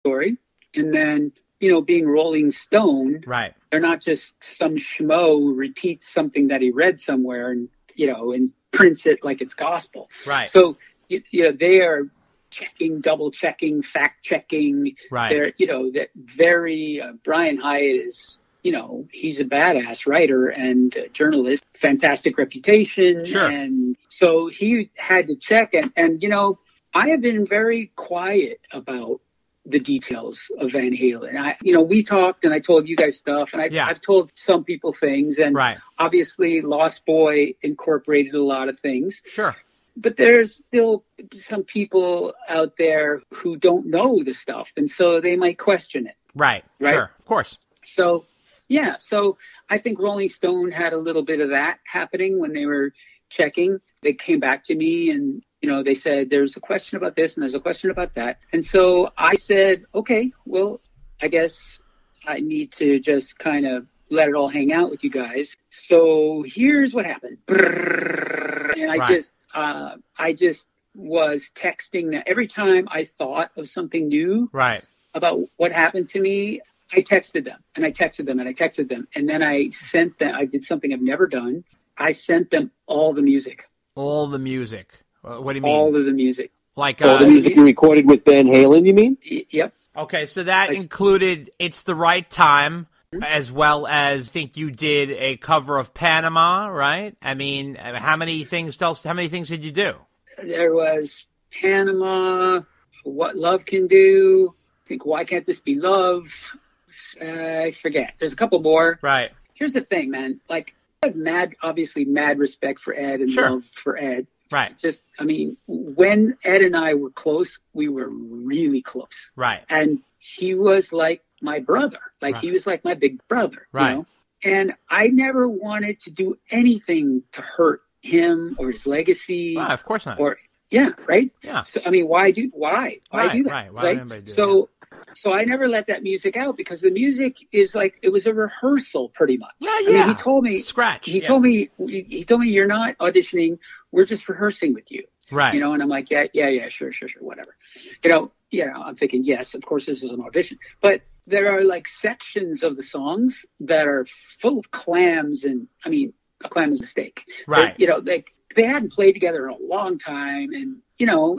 story. And then, being Rolling Stone, right? They're not just some schmo who repeats something that he read somewhere and, and prints it like it's gospel. Right. So, they are checking, double checking, fact checking. Right. They're, that very, Brian Hyatt is, he's a badass writer and journalist, fantastic reputation. Sure. And so he had to check. And I have been very quiet about the details of Van Halen. We talked and I told you guys stuff and I've told some people things and obviously Lost Boy incorporated a lot of things. Sure. But there's still some people out there who don't know the stuff. And so they might question it. Right. Sure. Of course. So, yeah. So I think Rolling Stone had a little bit of that happening when they were checking. They came back to me and, they said, there's a question about this and there's a question about that. And so I said, okay, well, I guess I need to just kind of let it all hang out with you guys. So here's what happened. And I just was texting that every time I thought of something new about what happened to me, I texted them and I texted them and I texted them. And then I did something I've never done. I sent them all the music. All the music. What do you mean? All of the music. Like all the music you recorded with Van Halen, you mean? Yep. Okay, so that included It's the Right Time, as well as I think you did a cover of Panama, right? I mean, how many things did you do? There was Panama, What Love Can Do, I think Why Can't This Be Love? I forget. There's a couple more. Right. Here's the thing, man. Like, I have mad respect for Ed and love for Ed. Right. When Ed and I were close, we were really close. Right. And he was like my brother. He was like my big brother. Right. And I never wanted to do anything to hurt him or his legacy. Of course not. Yeah. Right. Yeah. So, why do that? Right. Why would anybody do that? So I never let that music out because the music is it was a rehearsal pretty much. Yeah. He told me scratch. He told me you're not auditioning. We're just rehearsing with you. Right. And I'm like, yeah, sure, whatever. I'm thinking, yes, of course this is an audition. But there are sections of the songs that are full of clams and a clam is a mistake. Right. But, they hadn't played together in a long time and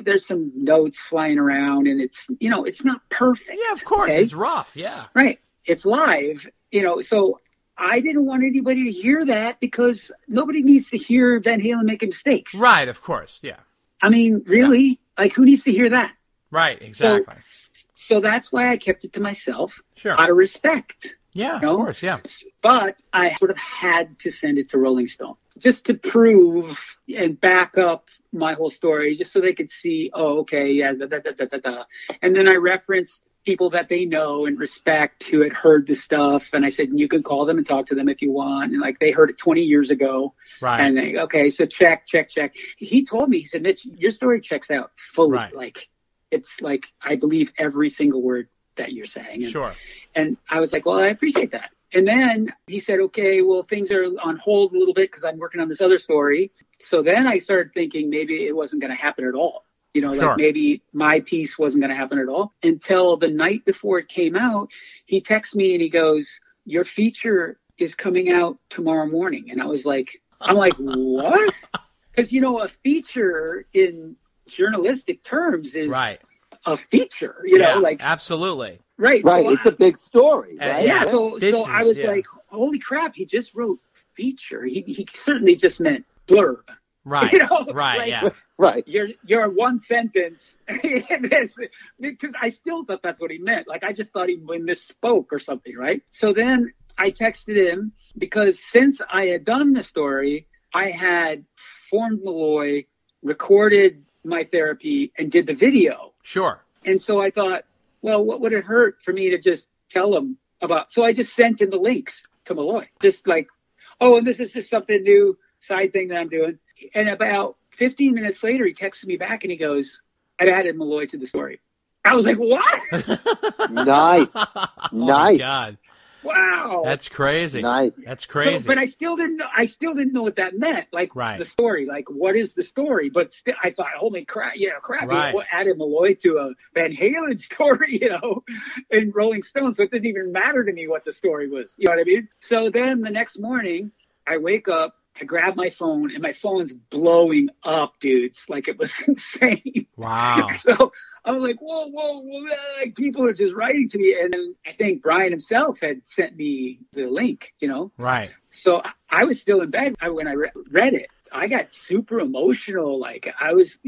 there's some notes flying around and it's not perfect. Yeah, of course. Okay? It's rough. Yeah. Right. It's live, so I didn't want anybody to hear that because nobody needs to hear Van Halen making mistakes. Right. Of course. Yeah. Really? Yeah. Who needs to hear that? Right. Exactly. So that's why I kept it to myself. Sure. Out of respect. Yeah, of course. Yeah. But I sort of had to send it to Rolling Stone just to prove and back up my whole story, just so they could see, oh, okay, yeah, And then I referenced people that they know and respect who had heard the stuff. And I said, you can call them and talk to them if you want. And they heard it 20 years ago. Right. And they, okay, so check. He told me, he said, Mitch, your story checks out fully. Right. It's I believe every single word that you're saying. And, sure. And I was like, well, I appreciate that. And then he said, okay, well, things are on hold a little bit because I'm working on this other story. So then I started thinking maybe it wasn't going to happen at all. Sure. Maybe my piece wasn't going to happen at all until the night before it came out. He texts me and he goes, your feature is coming out tomorrow morning. And I'm like, what? Because, a feature in journalistic terms is a feature, absolutely. Right. So it's a big story, right? Yeah. So I was like, holy crap, he just wrote feature. He certainly just meant blurb. Right. Right. You're one sentence because I still thought that's what he meant. I just thought he misspoke or something, right? So then I texted him because since I had done the story, I had formed Malloy, recorded my therapy, and did the video. Sure. And so I thought, well, what would it hurt for me to just tell him about? So I just sent him the links to Malloy, just and this is just something new, side thing that I'm doing. And about 15 minutes later, he texted me back and he goes, I've added Malloy to the story. I was like, what? Nice. Oh my God. wow. That's crazy. Nice. That's crazy. So, but I still didn't know what that meant. Like the story, like what is the story? But still, I thought, holy crap, Right. What added Malloy to a Van Halen story, in Rolling Stone. So it didn't even matter to me what the story was. You know what I mean? So then the next morning, I wake up, I grab my phone, and my phone's blowing up, dudes. Like it was insane. Wow. So I was like, whoa, like, people are just writing to me. And then I think Brian himself had sent me the link, Right. So I was still in bed when I read it. I got super emotional. Like I was,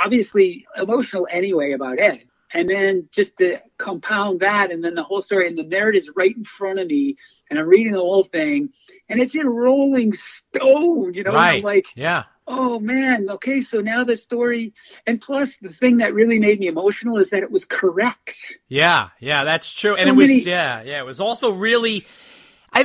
obviously emotional anyway about Ed. And then just to compound that, and then the whole story, and the narrative's right in front of me, and I'm reading the whole thing, and it's in Rolling Stone, Right. And I'm like, yeah. Oh man, okay, so now the story, and plus the thing that really made me emotional is that it was correct. Yeah, that's true. And it was, it was also really, I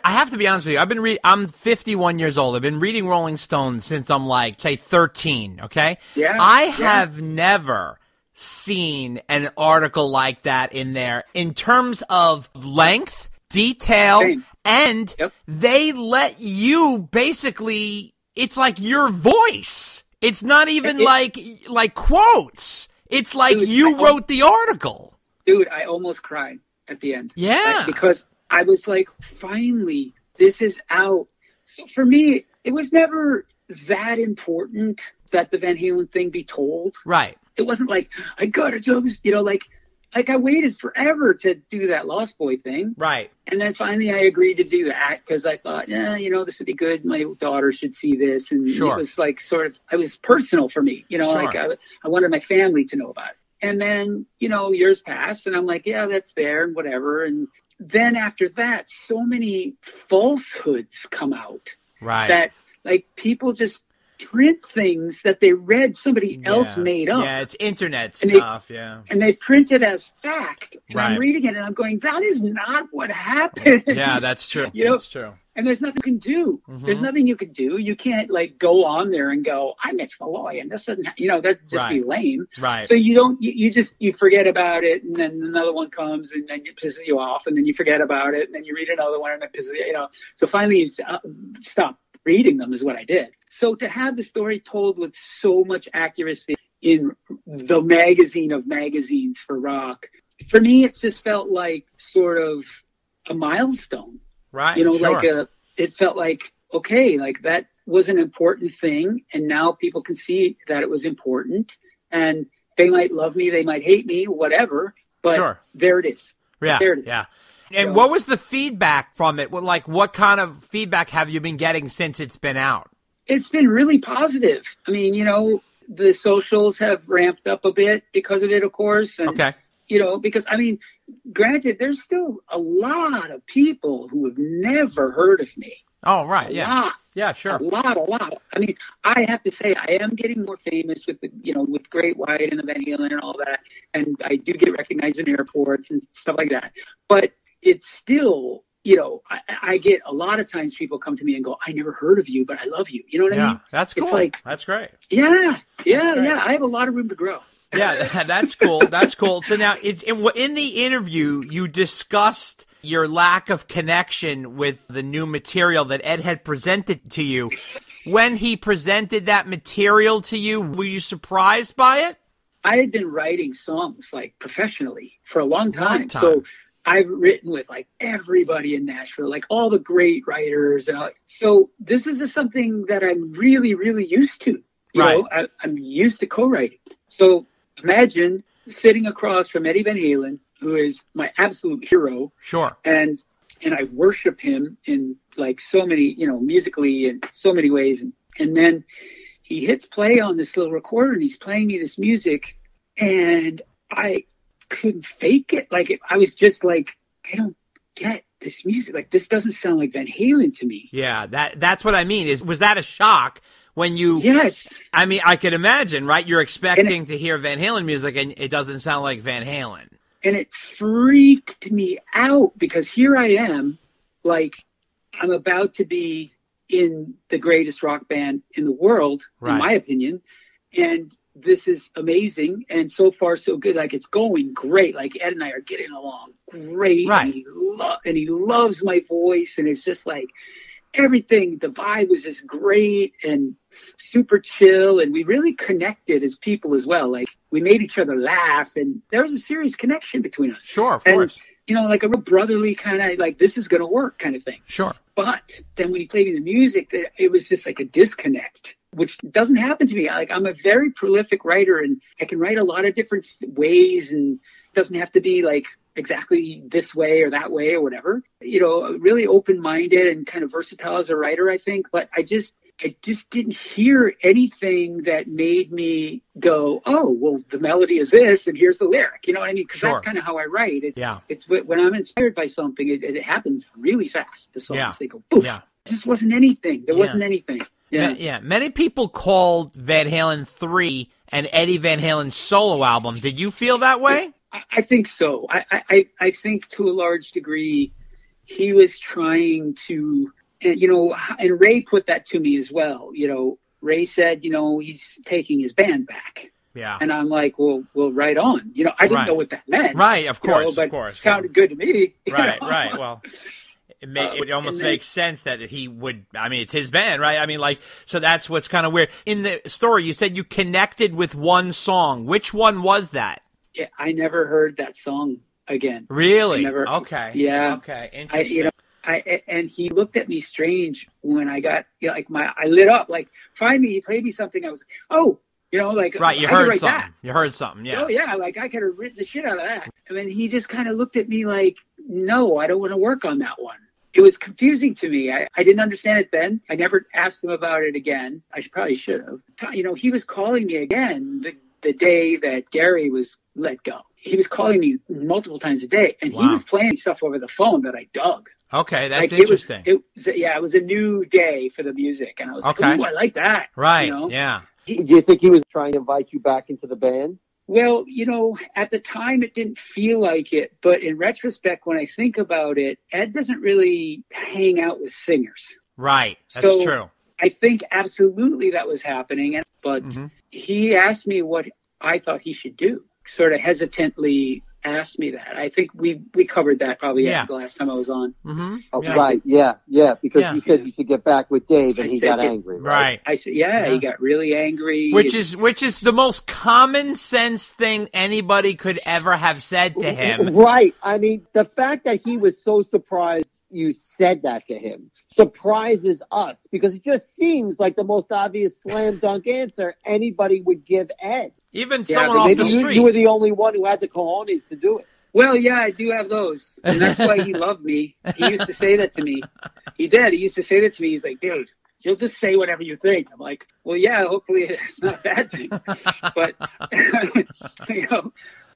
have to be honest with you, I'm 51 years old. I've been reading Rolling Stone since I'm like, say 13, okay? Yeah. I have never seen an article like that in there in terms of length, detail, and they let you basically, it's like your voice. It's not even like quotes. It's like you wrote the article. Dude, I almost cried at the end. Yeah. Because I was like, finally, this is out. So for me, it was never that important that the Van Halen thing be told. Right. It wasn't like, I gotta do this, like I waited forever to do that Lost Boy thing. Right. And then finally I agreed to do that because I thought, this would be good. My daughter should see this. And it was like it was personal for me, like I wanted my family to know about it. And then, years passed and I'm like, yeah, that's there and whatever. And then after that, so many falsehoods come out. Right. That like people just print things that they read somebody else made up. Yeah, it's internet stuff, And they print it as fact. And I'm reading it and I'm going, that is not what happened. Yeah, that's true. That's true. And there's nothing you can do. Mm-hmm. There's nothing you can do. You can't like go on there and go, I'm Mitch Malloy and this doesn't, that'd just be lame. Right. So you forget about it and then another one comes and then it pisses you off and then you forget about it and then you read another one and it pisses you, So finally you stop reading them is what I did. So to have the story told with so much accuracy in the magazine of magazines for rock, for me, it just felt like sort of a milestone. Right. It felt like, okay, like that was an important thing. And now people can see that it was important and they might love me. They might hate me, whatever, but there it is. Yeah. There it is. Yeah. And what was the feedback from it? Like, what kind of feedback have you been getting since it's been out? It's been really positive. I mean, the socials have ramped up a bit because of it, of course. And, because, I mean, granted, there's still a lot of people who have never heard of me. Oh, right. A lot. Yeah, sure. A lot. I mean, I have to say, I am getting more famous with with Great White and the Van Halen and all that. And I do get recognized in airports and stuff like that. But it's still, I get a lot of times people come to me and go, I never heard of you, but I love you. You know what I mean? That's cool. It's like, that's great. Yeah. I have a lot of room to grow. Yeah, that's cool. That's cool. So now, in the interview, you discussed your lack of connection with the new material that Ed had presented to you. When he presented that material to you, were you surprised by it? I had been writing songs like professionally for a long time. So I've written with like everybody in Nashville, like all the great writers. And so this is something that I'm really, really used to. You know, I'm used to co-writing. So imagine sitting across from Eddie Van Halen, who is my absolute hero. Sure. And I worship him in like so many, musically in so many ways. And then he hits play on this little recorder and he's playing me this music and I couldn't fake it. Like I was just like, I don't get this music. Like this doesn't sound like Van Halen to me. Yeah, that's what I mean. Was that a shock when you? Yes. I mean, I could imagine, right? You're expecting to hear Van Halen music and it doesn't sound like Van Halen. And it freaked me out because here I am, like I'm about to be in the greatest rock band in the world, in my opinion. And this is amazing. And so far, so good. Like, it's going great. Like, Ed and I are getting along great. Right. And he loves my voice. And it's just like everything. The vibe was just great and super chill. And we really connected as people as well. Like, we made each other laugh. And there was a serious connection between us. Sure, of course. You know, like a real brotherly kind of, like, this is going to work kind of thing. Sure. But then when he played me the music, it was just like a disconnect, which doesn't happen to me. I'm a very prolific writer, and I can write a lot of different ways, and it doesn't have to be like exactly this way or that way or whatever. You know, really open-minded and kind of versatile as a writer, I think. But I just didn't hear anything that made me go, oh, well, the melody is this, and here's the lyric. You know what I mean? Because that's kind of how I write. It's when I'm inspired by something, it happens really fast. The songs, they go, poof. Yeah. It just wasn't anything. There wasn't anything. Yeah. Many people called Van Halen 3 an Eddie Van Halen solo album. Did you feel that way? I think so. I think to a large degree, he was trying to... And, you know, and Ray put that to me as well. You know, Ray said, you know, he's taking his band back. Yeah. And I'm like, well, right on. You know, I didn't know what that meant. Right, of course, you know, of course. It sounded good to me. Right. Well, it almost makes sense that he would, I mean, it's his band, right? I mean, like, so that's what's kind of weird. In the story, you said you connected with one song. Which one was that? Yeah, I never heard that song again. Really? Okay. Yeah. Okay, interesting. And he looked at me strange when I got, you know, like I lit up. Like, finally, he played me something. I was, oh, you know, like, right, you heard something. That. You heard something, yeah. Oh, yeah, like, I could have written the shit out of that. And then he just kind of looked at me like, no, I don't want to work on that one. It was confusing to me. I didn't understand it then. I never asked him about it again. I probably should have. You know, he was calling me again the day that Gary was let go. He was calling me multiple times a day, and he was playing stuff over the phone that I dug. Okay, that's interesting. It was a new day for the music, and I was like, ooh, I like that. Right, you know? Yeah. Do you think he was trying to invite you back into the band? Well, you know, at the time it didn't feel like it, but in retrospect, when I think about it, Ed doesn't really hang out with singers. Right, that's true. I think absolutely that was happening, but he asked me what I thought he should do, sort of hesitantly asked me that. I think we covered that probably the last time I was on. Mm-hmm. Oh, yeah. Right, yeah, because you said you should get back with Dave, and he got angry. Right. I said, he got really angry. Which is the most common sense thing anybody could ever have said to him. Right. I mean, the fact that he was so surprised you said that to him surprises us, because it just seems like the most obvious slam dunk answer anybody would give Ed. Even someone off the street. You were the only one who had the cojones to do it. Well, yeah, I do have those. And that's why he loved me. He used to say that to me. He did. He used to say that to me. He's like, dude, you'll just say whatever you think. I'm like, well, yeah, hopefully it's not a bad thing. But, you know,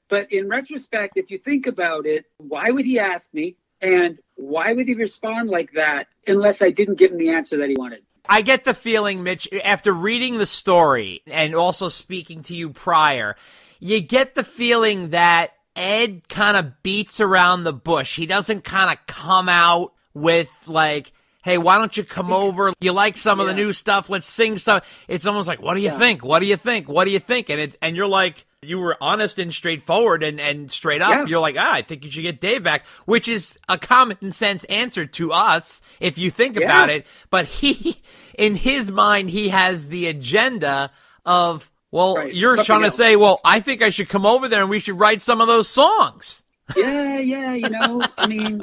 but in retrospect, if you think about it, why would he ask me? And why would he respond like that unless I didn't give him the answer that he wanted? I get the feeling, Mitch, after reading the story and also speaking to you prior, you get the feeling that Ed kind of beats around the bush. He doesn't kind of come out with like, hey, why don't you come over? You like some of the new stuff? Let's sing some. It's almost like, what do you think? What do you think? What do you think? And you're like, you were honest and straightforward and straight up. Yeah. You're like, I think you should get Dave back, which is a common sense answer to us if you think about it. But he, in his mind, he has the agenda of, well, you're trying to say, well, I think I should come over there and we should write some of those songs. Yeah, you know, I mean,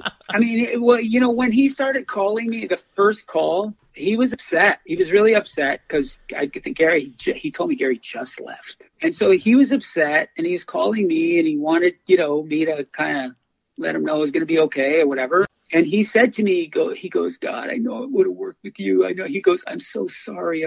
well, you know, when he started calling me the first call, he was upset. He was really upset because I think he told me Gary just left. And so he was upset, and he's calling me, and he wanted, you know, me to kind of let him know it was going to be okay or whatever. And he said to me, he goes, God, I know it would have worked with you. I know. He goes, I'm so sorry,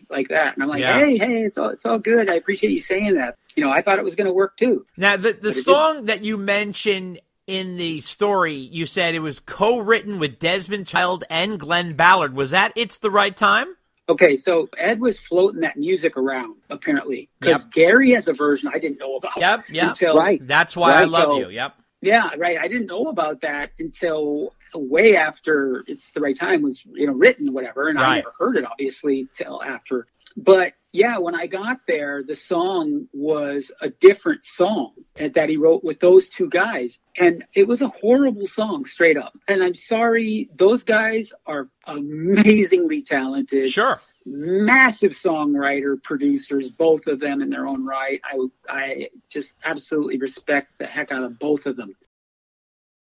like that. And I'm like, hey, it's all good. I appreciate you saying that. You know, I thought it was going to work too. Now, the song that you mentioned in the story, you said it was co-written with Desmond Child and Glenn Ballard. Was that It's the Right Time? Okay, so Ed was floating that music around, apparently, because Gary has a version I didn't know about. Yep. Until, That's why I love you. Yep. Yeah, right. I didn't know about that until way after It's the Right Time was, you know, written, whatever, and I never heard it, obviously, till after. But Yeah, when I got there, the song was a different song that he wrote with those two guys. And it was a horrible song, straight up. And I'm sorry, those guys are amazingly talented. Sure. Massive songwriter, producers, both of them in their own right. I just absolutely respect the heck out of both of them.